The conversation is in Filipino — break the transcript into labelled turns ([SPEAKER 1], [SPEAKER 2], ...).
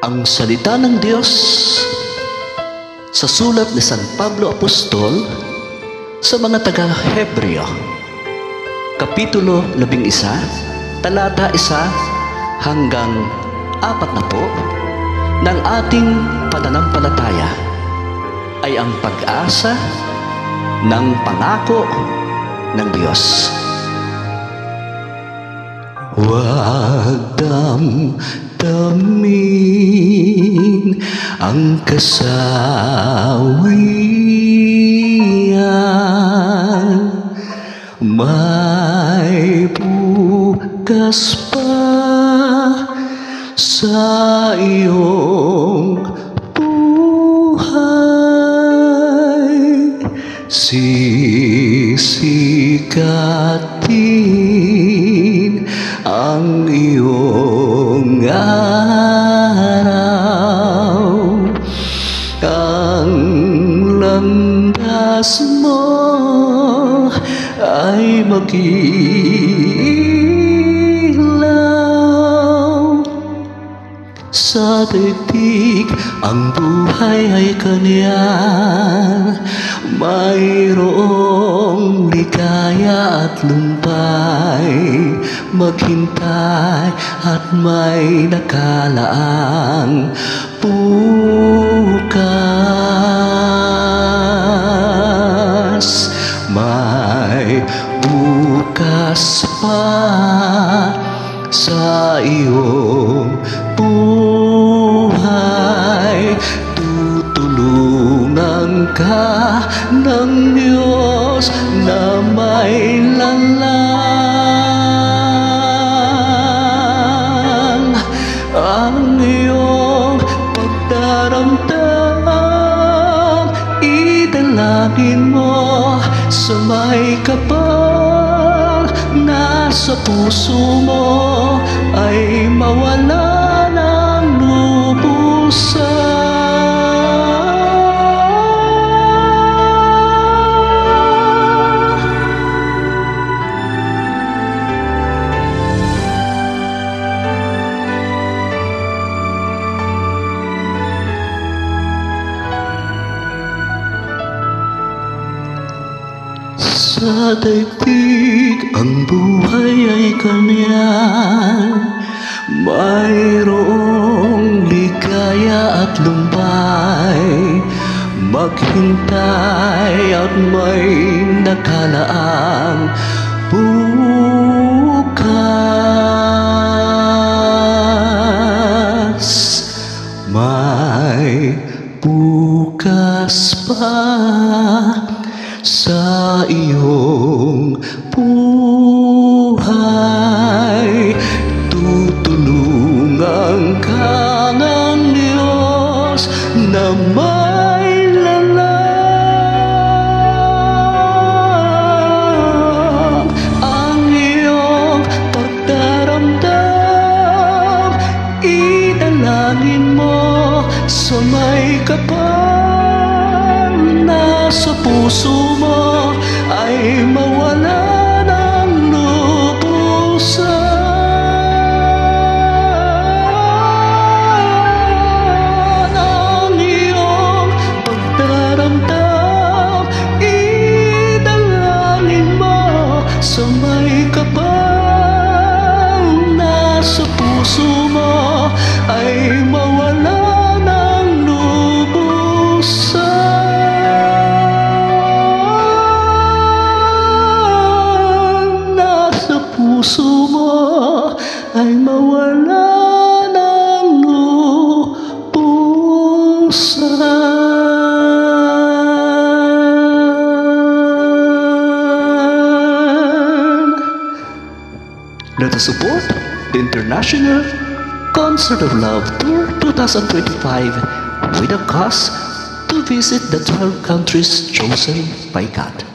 [SPEAKER 1] Ang salita ng Diyos sa sulat ni San Pablo Apostol sa mga taga-Hebreo, Kapitulo 11, talata 1 hanggang 40 ng ating pananampalataya ay ang pag-asa ng pangako ng Diyos. Huwag damdamin ang kasawian, may bukas pa sa iyong buhay, sisikatin ang iyong araw. Ang landas mo ay mag-ilaw. Sa daigdig ang buhay ay kanya, mayroong ligaya at lumpay. Maghintay at may nakalaang bukas. May bukas pa sa iyong buhay. Tutulungan ka ng Diyos na may lalang. Ang iyong pagdaramdam, idalangin mo sa may kapal na sa puso mo ay mawala ng lubusan. Sa daigdig ang buhay ay kanya, mayroong ligaya at lumbay. Maghintay at may nakalaang bukas. May bukas pa sa iyong buhay. Tutulungan ka ng Diyos na may lalang. Ang iyong pagdaramdam, idalangin mo sa may kapal na sa puso mo ay mawala ng lubusan. Ang iyong pagdaramdam, idalangin mo sa may kapal na sa puso mo ay mawala ng lubusan. Puso mo ay mawala ng lubusan. Let us support the International Concert of Love Tour 2025 with a cause to visit the 12 countries chosen by God.